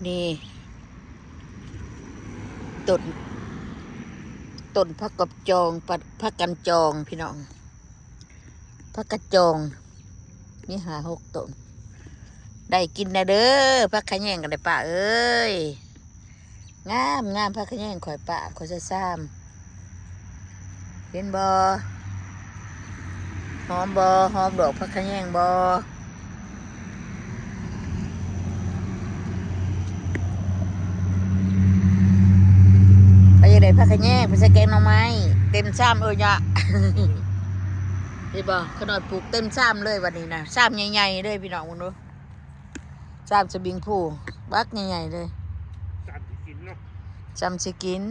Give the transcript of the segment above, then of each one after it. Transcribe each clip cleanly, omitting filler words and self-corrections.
นี่ต้นต้นผักกับจองผักกันจองพี่น้องผักกระจองนี่5-6ต้นได้กินนะเด้อผักขะแยงกันได้ป่าเอ้ยงามงามผักขะแยงข่อยป่าข่อยจะซ้ำเห็นบ่หอมบ่หอมดอกผักขะแยงบ่ไปยังไงผักขะแยงไปใส่แกงหน่อไม้เต็มซ้ำยะ เห็นบ่ขนาดปลูกเต็มซ้ำเลยวันนี้นะซ้ำใหญ่ๆเลยพี่น้องคุณดูซ้ำสบิงผู้บักใหญ่ๆเลยซ้ำสิกินเนาะซ้ำสิกิน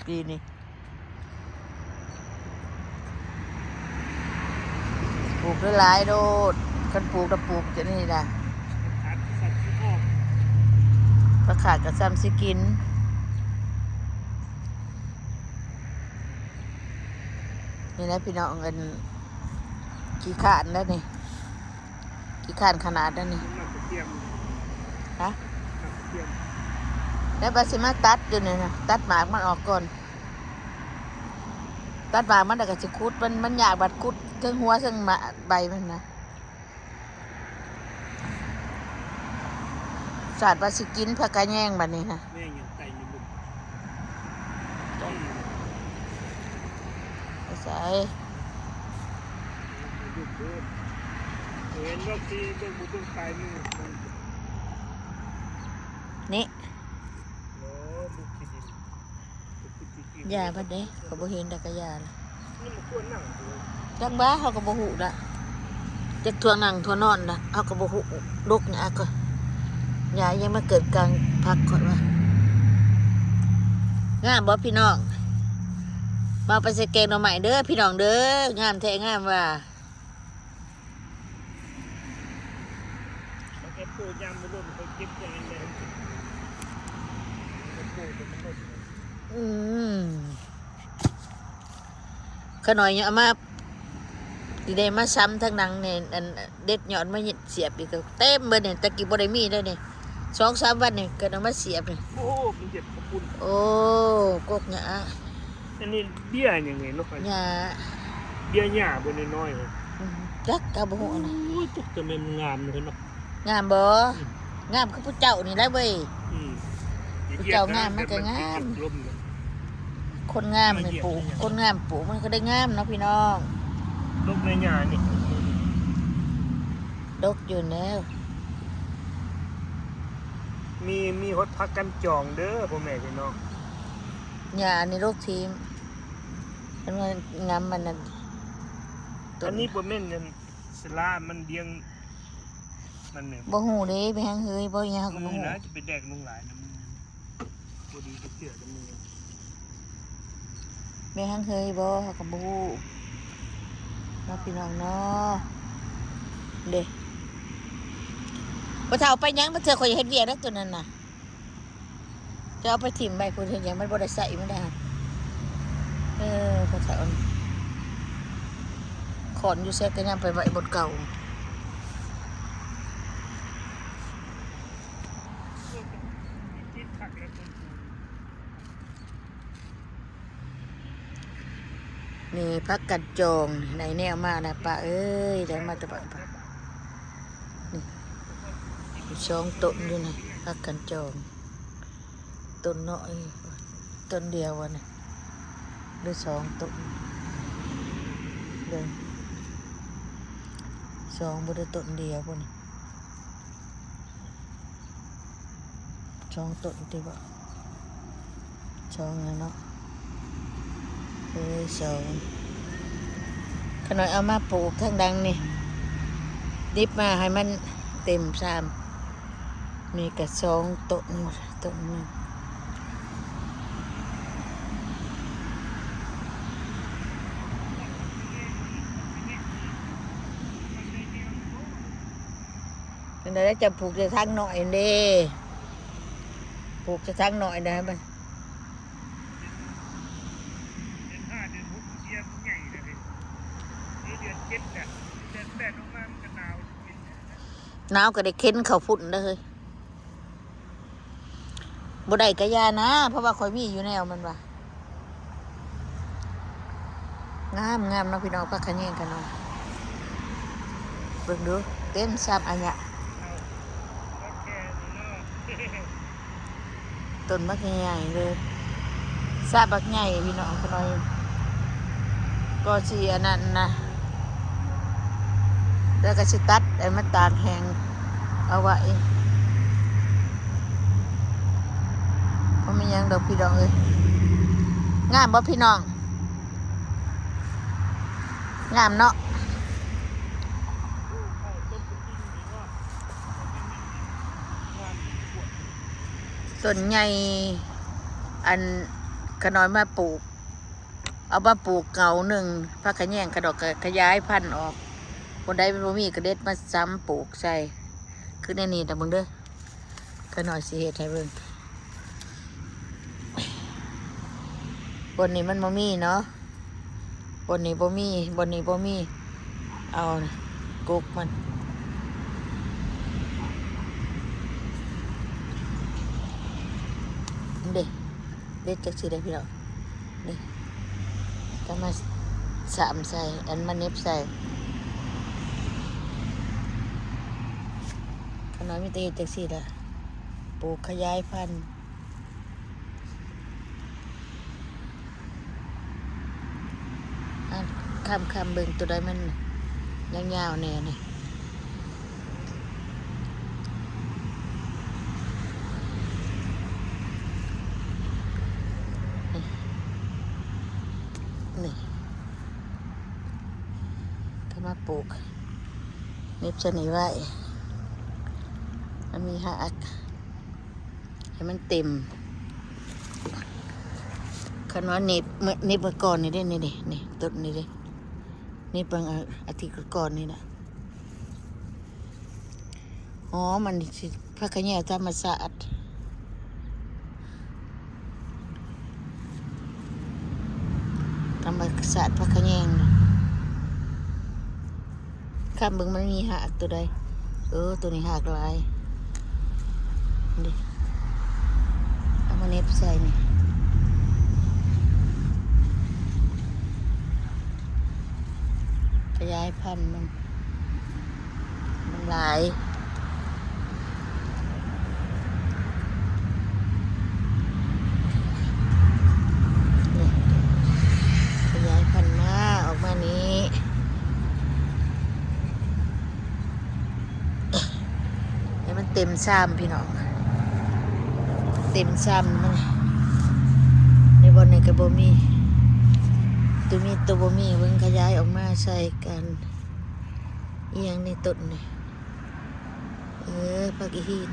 ปีนี้ปลูกหลายๆโดดคนปลูกก็ปลูกจะนี่นะขาดสัตว์ที่ออก ปลาขาดกับซ้ำสิกินนี่นะพี่น้องเงินขี้ขานแล้วนี่ขี้ขานขนาดแล้วนี่น้ำกระเทียมฮะน้ำกระเทียมแล้วบาสิมาตัดอยู่เนี่ยนะตัดหมากมันออกก่อนตัดหมากมันแต่ก็จะคุดมันอยากบัดคุดทั้งหัวทั้งมาใบมันนะศาสตร์บาสิกินผักกะแยงบัดนี้นะแม่งยังไก่อยู่บุกใส่เห็นว่าที่ต้นบุต้นไก่นี่นี่โอ้บุกที่ดินยาบัดนี้เขาบ่เห็นแต่กะยาละนี่มันควรนั่งดูจังบ้าเขาก็บ่หูละจะทวงนั่งทวงนอนละเขาก็บ่หูดกเนี่ยก็ยายังมาเกิดกลางพักก่อนว่างามบ่พี่น้องมาไปใส่แกงหน่อไม้เด้อพี่น้องเด้องามแท้งามว่าแล้วแกปูยำมันรุ่นเขาเก็บอย่างนี้เลยปูมันรุ่นขน่อยเนี่ยมาดีได้มาซ้ำทั้งนังเนี่ยอันเด็ดหยอดมาเสียบอีกเต็มเบอร์เนี่ยตะกี้บ่ได้มีได้เนี่ย2-3 วันเนี่ยก็เอามาเสียบเนี่ยโอ้มันเจ็บขบุญโอ้กกหยาอันนี้เบี้ยอย่างไงเนาะหยาเบี้ยหญ้าบนน้อยๆเลยจักกะบ่ฮู้นะโอ้ยจุกจะเป็นงามเลยเนาะงามบ่งามคือผู้เจ้านี่แหละเว้ยผู้เจ้างามมันก็งามคนงามนี่ปลูกคนงามปลูกมันก็ได้งามเนาะพี่น้องลูกในหญ้านี่ดกอยู่แล้วมีฮดพักกันจองเด้อพ่อแม่พี่น้องหญ้านี่ลูกทีมมันงามมันนั่นอันนี้บ่แม่นกันสลามันเลี้ยงมันเนี่ยบ่ฮู้เด้ไปหางเฮยบ่ยาวก็บ่ฮู้นะจะไปแดกลงหลายนะมึงบ่ดีจะเชื่อกับมึงไปหางเฮยบ่ก็บ่ฮู้เนาะพี่น้องเนาะเด้บ่เฒ่าไปหยังบ่เทื่อข่อยเฮ็ดเวียกแล้วตัวนั้นน่ะจะเอาไปถิ่มไว้พุ่นเฮ็ดหยังมันบ่ได้ใช้มันได้บ่เฒ่าขอนอยู่แซ่ก็ยังไปไว้บนเก่านี่พักกัดจองในแนวมานะป้าเอ้ยได้มาแต่ป้านี่2 ต้นอยู่นี่พักกันจองต้นน้อยต้นเดียววะเนี่ยหรือ2 ต้นเลย2บ่ได้ต้นเดียวบ่นี่2 ต้นติบ่2แล้วเนาะ2ขน่อยเอามาปลูกทางดังนี่ดิบมาให้มันเต็มซ้ำมีกระ2 ต้นต้นนึงเป็นอะไรจะปลูกจะทั้งหน่อยเด้ปลูกจะทั้งหน่อยนะมันหนาวก็ได้เค้นเขาฝุ่นเลย บ่ได้กะยานะเพราะว่าข่อยมีอยู่แนวมันว่ะงามงามเนาะพี่น้องพักขะแยงกันเนาะเบิ่งดูเต็มซ้ำอันเนี้ย เอาก็แค่นี้เนาะ ต้นบักใหญ่ๆเลยซาบักใหญ่พี่น้องขน้อยก็สิอันนั้นนะแล้วก็สิตัดไอ้มันตากแห้งเอาไว้บ่มีหยังดอกพี่น้องเอ้ยงามบ่พี่น้องงามเนาะ เอาต้นกระดิ่งนี่ว่างานปวด ต้นใหญ่อันขน้อยมาปลูกเอามาปลูกเก่าหนึ่งพักขะแยงกระดอกก็ขยายพันธุ์ออกคนใดเป็นบ่มีก็เด็ดมาซ้ำปลูกใส่คือในนี้แต่เบิ่งเด้อขน้อยสิเฮ็ดให้เบิ่งบนนี้มันบ่มีเนาะบนนี้บ่มีบนนี้บ่มีเอานี่กุกมันเด้เด็ดจักสิได้พี่น้องนี่ก็มาสามใส่อันมาเน็บใส่ขน้อยมีแต่เฮ็ดจักสิล่ะปลูกขยายพันธุ์คำเบิ่งตัวใดมันยาวๆแน่นี่นี่ก็มาปลูกเน็บชนิดไว้มันมีหักให้มันเต็มคันว่าเน็บเมื่อก่อนนี่ได้นี่ต้นนี่เด้นี่บางอาทิตย์ก่อนนี่นะอ๋อมันสิพักขะแยงธรรมศาสตร์ธรรมศาสตร์พักขะแยงนะข้ามเบิ่งมันมีหักตัวใดตัวนี้หักลายนี่เอามาเน็บใส่นี่ขยายพันธุ์มันหลายนี่ขยายพันธุ์มาออกมานี้ให้มันเต็มซ้ำพี่น้องเต็มซ้ำมันในบนในกระบอกมีตัวมีตัวบ่มีเบิ่งขยายออกมาใส่กันอีหยังในต้นนี่ผักอีหิน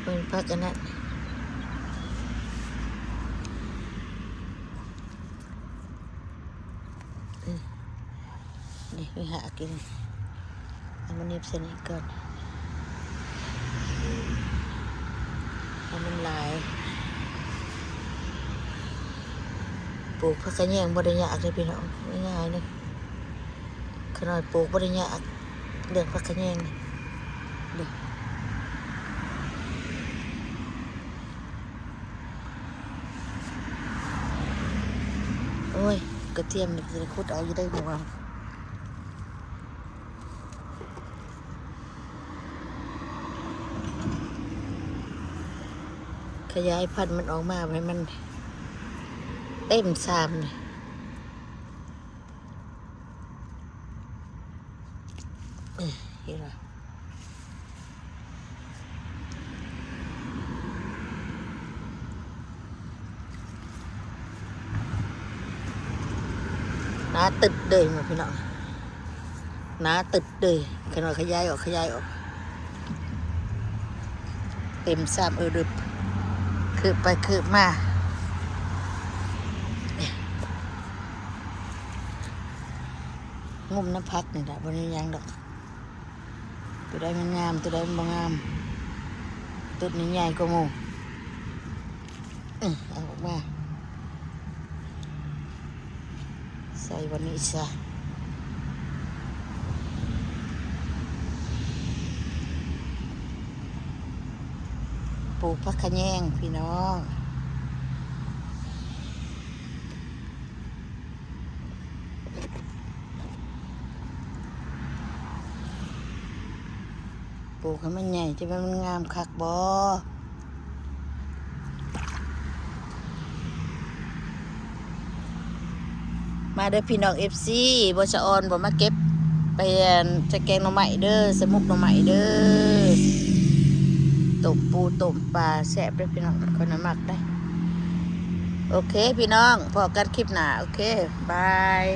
เป็นผักอันนั้นนี่ไปหากินเอามาเน็บใส่นี่ก่อนเอามันหลายปลูกผักกระแยงบ่ได้ยากเลยพี่น้องง่ายๆเลยขนาดปลูกบ่ได้ยากเรื่องผักกระแยงนี่โอ้ยกระเทียมนี่จะขุดเอาอยู่ได้หัวขยายพันธุ์มันออกมาให้มันเต็มซามเลยเห็นไหมน้าตึดเลยมาพี่น้องน้าตึดเลยขนาดขยายออกเต็มซามดึบคืบไปคืบมางุ่มน้ำพักนี่แหละบนนี้ยังดอกตัวใดมันงามตัวใดมันบ่งามต้นนี้ใหญ่กว่าหมู่เอาออกมาใส่วันนี้ซะป ลูกผักขะแยงพี่น้องปลูกให้มันใหญ่จะมันงามคักบ่มาเด้อพี่น้อง FC บ่ชะออนบ่มาเก็บไปจะแกงหน่อไม้เด้อสมุกหน่อไม้เด้อต้มปูต้มปลาแซ่บเด้อพี่น้องคนน่ะมักได้โอเคพี่น้องพอกันคลิปหน้าโอเคบาย